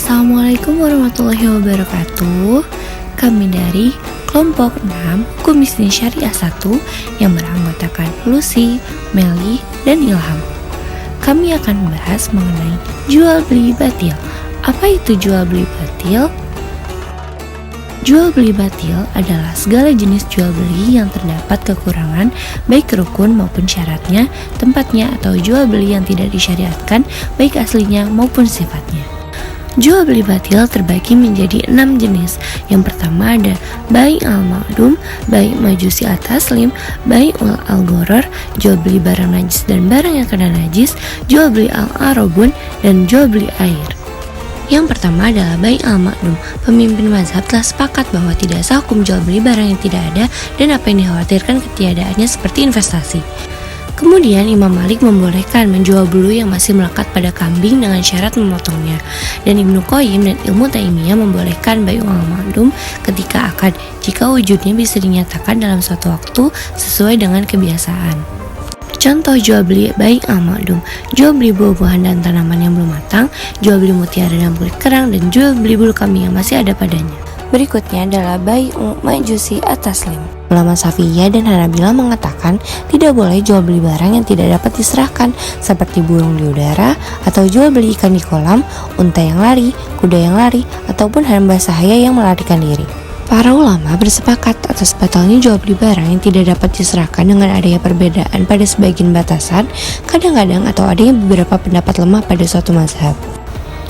Assalamualaikum warahmatullahi wabarakatuh. Kami dari kelompok 6 Hukum Bisnis Syariah 1 yang beranggotakan Lucy, Meli, dan Ilham. Kami akan membahas mengenai jual beli batil. Apa itu jual beli batil? Jual beli batil adalah segala jenis jual beli yang terdapat kekurangan baik rukun maupun syaratnya, tempatnya, atau jual beli yang tidak disyariatkan baik aslinya maupun sifatnya. Jual beli batil terbagi menjadi 6 jenis. Yang pertama ada bai' al-ma'dum, bai' majusi at-taslim, bai' al-ghorar, jual beli barang najis dan barang yang kena najis, jual beli al-arobun, dan jual beli air. Yang pertama adalah bai' al-ma'dum. Pemimpin mazhab telah sepakat bahwa tidak sah hukum jual beli barang yang tidak ada dan apa yang dikhawatirkan ketiadaannya seperti investasi. Kemudian Imam Malik membolehkan menjual bulu yang masih melekat pada kambing dengan syarat memotongnya. Dan Ibnu Qayyim dan Ibnu Taimiyah membolehkan bai' al-ma'dum ketika akad jika wujudnya bisa dinyatakan dalam suatu waktu sesuai dengan kebiasaan. Contoh jual beli bai' al-ma'dum: jual beli buah-buahan dan tanaman yang belum matang, jual beli mutiara dan kulit kerang, dan jual beli bulu kambing yang masih ada padanya. Berikutnya adalah bai' majusi at-taslim. Ulama Syafi'iyah dan Hanabilah mengatakan tidak boleh jual beli barang yang tidak dapat diserahkan seperti burung di udara atau jual beli ikan di kolam, unta yang lari, kuda yang lari, ataupun hamba sahaya yang melarikan diri. Para ulama bersepakat atas batalnya jual beli barang yang tidak dapat diserahkan dengan adanya perbedaan pada sebagian batasan, kadang-kadang atau adanya beberapa pendapat lemah pada suatu mazhab.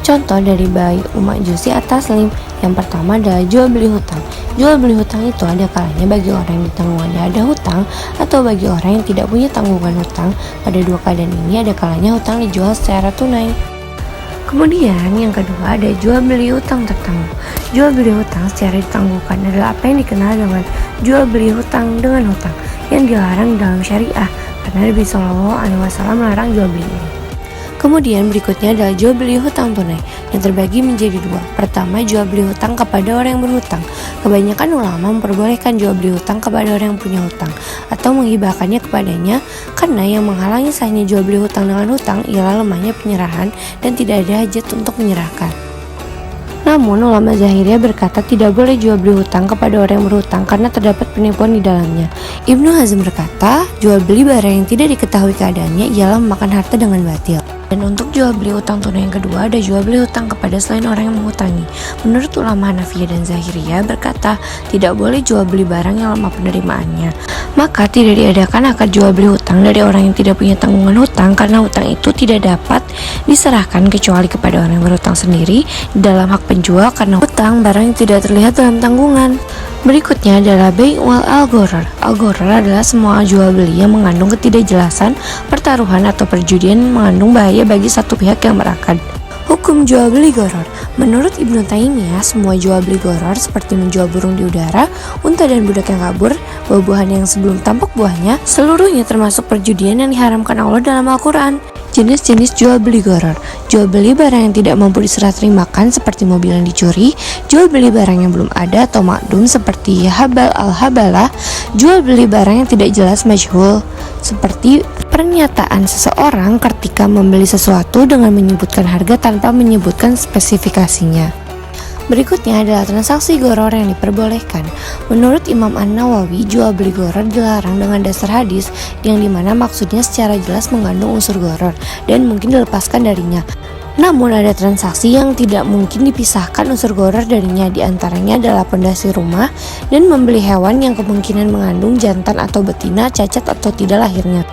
Contoh dari bai' majusi at-taslim, yang pertama adalah jual beli hutang. Jual beli hutang itu ada kalanya bagi orang yang ditanggungannya ada hutang atau bagi orang yang tidak punya tanggungan hutang. Pada dua keadaan ini ada kalanya hutang dijual secara tunai. Kemudian yang kedua ada jual beli hutang tertangguh. Jual beli hutang secara ditangguhkan adalah apa yang dikenal dengan jual beli hutang dengan hutang yang dilarang dalam syariah karena Nabi SAW melarang jual beli ini. Kemudian berikutnya adalah jual beli hutang tunai yang terbagi menjadi dua. Pertama, jual beli hutang kepada orang yang berhutang. Kebanyakan ulama memperbolehkan jual beli hutang kepada orang yang punya hutang atau menghibahkannya kepadanya karena yang menghalangi sahnya jual beli hutang dengan hutang ialah lemahnya penyerahan dan tidak ada hajat untuk menyerahkan. Namun ulama Zahiriyah berkata tidak boleh jual beli hutang kepada orang yang berhutang karena terdapat penipuan di dalamnya. Ibnu Hazm berkata, jual beli barang yang tidak diketahui keadaannya ialah memakan harta dengan batil. Dan untuk jual beli hutang tunai yang kedua ada jual beli hutang kepada selain orang yang menghutangi. Menurut ulama Hanafiyah dan Zahiriyah berkata tidak boleh jual beli barang yang lemah penerimaannya. Maka tidak diadakan akad jual beli hutang dari orang yang tidak punya tanggungan hutang karena hutang itu tidak dapat diserahkan kecuali kepada orang yang berhutang sendiri dalam hak penjual karena hutang barang yang tidak terlihat dalam tanggungan. Berikutnya adalah bai' al-ghorar. Al-ghorar adalah semua jual beli yang mengandung ketidakjelasan, pertaruhan atau perjudian mengandung bahaya bagi satu pihak yang berakad. Hukum jual beli ghorar. Menurut Ibnu Taimiyah, semua jual beli ghorar seperti menjual burung di udara, unta dan budak yang kabur, buah-buahan yang sebelum tampak buahnya, seluruhnya termasuk perjudian yang diharamkan Allah dalam Al-Quran. Jenis-jenis jual beli ghorar: jual beli barang yang tidak mampu diserah terimakan seperti mobil yang dicuri, jual beli barang yang belum ada atau makdum seperti habal al-habalah, jual beli barang yang tidak jelas majhul seperti pernyataan seseorang ketika membeli sesuatu dengan menyebutkan harga tanpa menyebutkan spesifikasinya. Berikutnya adalah transaksi ghorar yang diperbolehkan. Menurut Imam An-Nawawi, jual beli ghorar dilarang dengan dasar hadis yang dimana maksudnya secara jelas mengandung unsur ghorar dan mungkin dilepaskan darinya. Namun ada transaksi yang tidak mungkin dipisahkan unsur ghorar darinya, diantaranya adalah pondasi rumah dan membeli hewan yang kemungkinan mengandung jantan atau betina, cacat atau tidak lahirnya.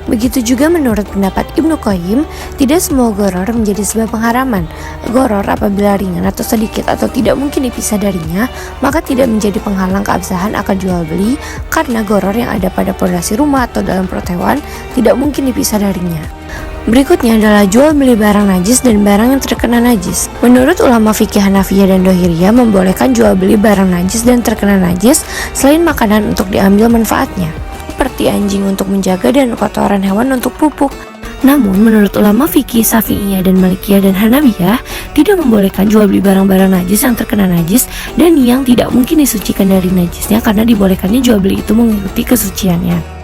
Begitu juga menurut pendapat Ibnu Qayyim, tidak semua ghorar menjadi sebab pengharaman. Ghorar apabila ringan atau sedikit atau tidak mungkin dipisah darinya, maka tidak menjadi penghalang keabsahan akad jual beli karena ghorar yang ada pada pondasi rumah atau dalam perut hewan tidak mungkin dipisah darinya. Berikutnya adalah jual beli barang najis dan barang yang terkena najis. Menurut ulama fikih Hanafiyah dan Dohiriyah membolehkan jual beli barang najis dan terkena najis selain makanan untuk diambil manfaatnya, seperti anjing untuk menjaga dan kotoran hewan untuk pupuk. Namun menurut ulama fikih Syafi'iyah dan Malikiyah dan Hanabiyah tidak membolehkan jual beli barang-barang najis yang terkena najis dan yang tidak mungkin disucikan dari najisnya karena dibolehkannya jual beli itu mengikuti kesuciannya.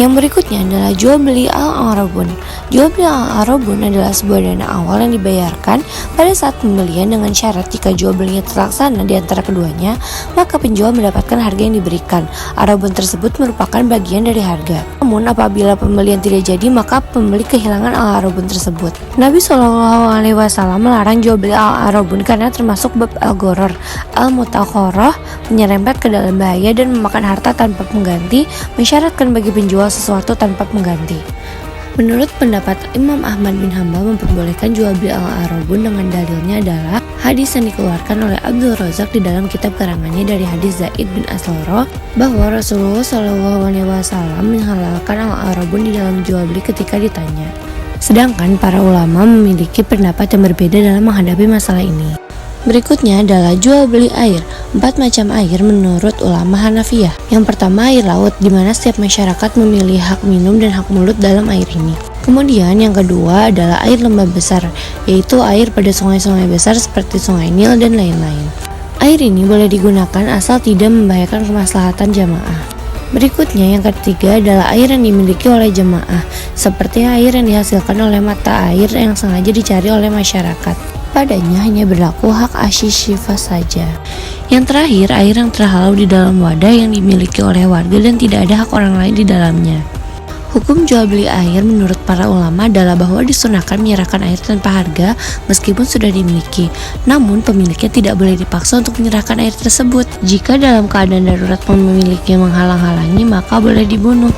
Yang berikutnya adalah jual beli al-arabun. Jual beli al-arabun adalah sebuah dana awal yang dibayarkan pada saat pembelian dengan syarat jika jual belinya terlaksana di antara keduanya, maka penjual mendapatkan harga yang diberikan. Arabun tersebut merupakan bagian dari harga. Namun apabila pembelian tidak jadi, maka pembeli kehilangan al-arabun tersebut. Nabi SAW melarang jual beli al-arabun karena termasuk bab al-gharar, al-mutakhoroh, menyerempet ke dalam bahaya dan memakan harta tanpa pengganti, mensyaratkan bagi penjual sesuatu tanpa pengganti. Menurut pendapat Imam Ahmad bin Hambal, memperbolehkan jual beli al-arabun dengan dalilnya adalah hadis yang dikeluarkan oleh Abdul Razak di dalam kitab karangannya dari hadis Zaid bin Asloro bahwa Rasulullah SAW menghalalkan al-arabun di dalam jual beli ketika ditanya. Sedangkan para ulama memiliki pendapat yang berbeda dalam menghadapi masalah ini. Berikutnya adalah jual beli air. 4 macam air menurut ulama Hanafiyah. Yang pertama air laut, di mana setiap masyarakat memilih hak minum dan hak mulut dalam air ini. Kemudian yang kedua adalah air lembah besar, yaitu air pada sungai-sungai besar seperti sungai Nil dan lain-lain. Air ini boleh digunakan asal tidak membahayakan kemaslahatan jamaah. Berikutnya yang ketiga adalah air yang dimiliki oleh jemaah, seperti air yang dihasilkan oleh mata air yang sengaja dicari oleh masyarakat. Padanya hanya berlaku hak asyishifah saja. Yang terakhir, air yang terhalau di dalam wadah yang dimiliki oleh warga dan tidak ada hak orang lain di dalamnya. Hukum jual beli air menurut para ulama adalah bahwa disunahkan menyerahkan air tanpa harga meskipun sudah dimiliki. Namun pemiliknya tidak boleh dipaksa untuk menyerahkan air tersebut. Jika dalam keadaan darurat pemiliknya menghalang-halangi, maka boleh dibunuh.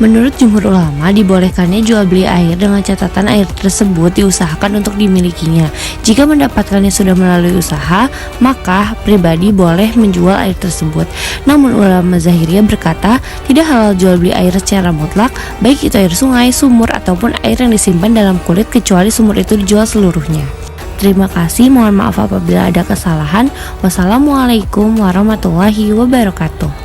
Menurut jumhur ulama, dibolehkannya jual beli air dengan catatan air tersebut diusahakan untuk dimilikinya. Jika mendapatkannya sudah melalui usaha, maka pribadi boleh menjual air tersebut. Namun ulama Zahiriyah berkata, tidak halal jual beli air secara mutlak, baik itu air sungai, sumur, ataupun air yang disimpan dalam kulit kecuali sumur itu dijual seluruhnya. Terima kasih, mohon maaf apabila ada kesalahan. Wassalamualaikum warahmatullahi wabarakatuh.